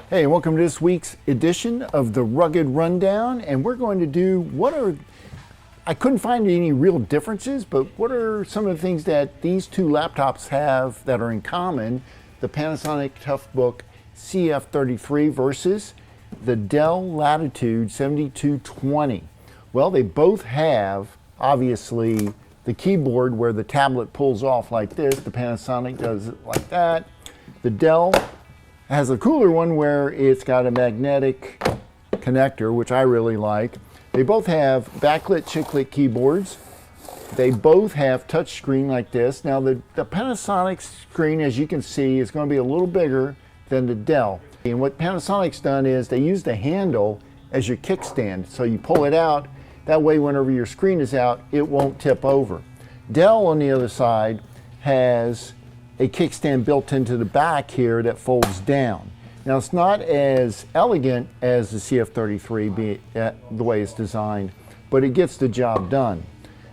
Hey, welcome to this week's edition of the Rugged Rundown, and we're going to do I couldn't find any real differences, but what are some of the things that these two laptops have that are in common? The Panasonic Toughbook CF-33 versus the Dell Latitude 7220. Well, they both have, obviously, the keyboard where the tablet pulls off like this. The Panasonic does it like that. The Dell has a cooler one where it's got a magnetic connector, which I really like. They both have backlit chiclet keyboards. They both have touch screen like this. Now the Panasonic screen, as you can see, is going to be a little bigger than the Dell. And what Panasonic's done is they use the handle as your kickstand. So you pull it out, that way whenever your screen is out, it won't tip over. Dell, on the other side, has a kickstand built into the back here that folds down. Now it's not as elegant as the CF-33 the way it's designed, but it gets the job done.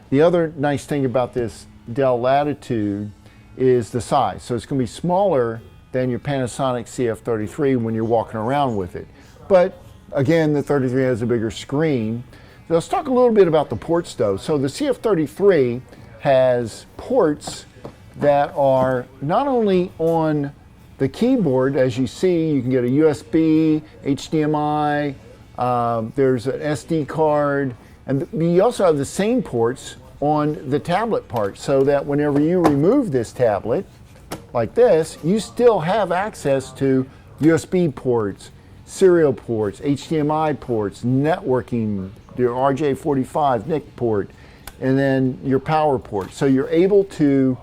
The other nice thing about this Dell Latitude is the size. So it's going to be smaller than your Panasonic CF-33 when you're walking around with it. But again, the 33 has a bigger screen. So let's talk a little bit about the ports though. So the CF-33 has ports that are not only on the keyboard, as you see, you can get a USB, HDMI, there's an SD card, and you also have the same ports on the tablet part, so that whenever you remove this tablet, like this, you still have access to USB ports, serial ports, HDMI ports, networking, your RJ45 NIC port, and then your power port. So you're able to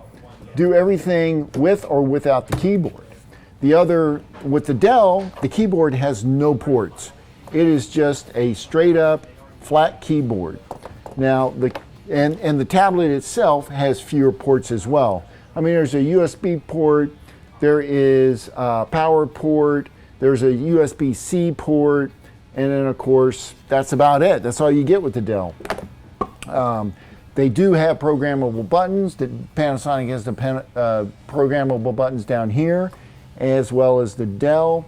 do everything with or without the keyboard. With the Dell, the keyboard has no ports. It is just a straight up flat keyboard. Now, the tablet itself has fewer ports as well. I mean, there's a USB port, there is a power port, there's a USB-C port, and then of course, that's about it. That's all you get with the Dell. They do have programmable buttons. The Panasonic has the programmable buttons down here, as well as the Dell.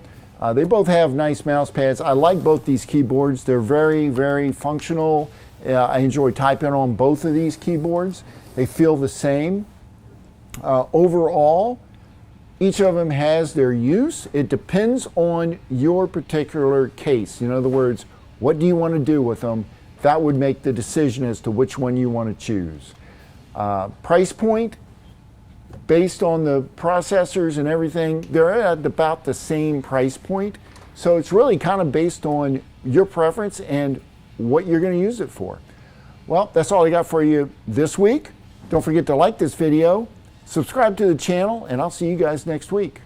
They both have nice mouse pads. I like both these keyboards. They're very, very functional. I enjoy typing on both of these keyboards. They feel the same. Overall, each of them has their use. It depends on your particular case. In other words, what do you want to do with them? That would make the decision as to which one you want to choose. Price point, based on the processors and everything, they're at about the same price point. So it's really kind of based on your preference and what you're going to use it for. Well, that's all I got for you this week. Don't forget to like this video, subscribe to the channel, and I'll see you guys next week.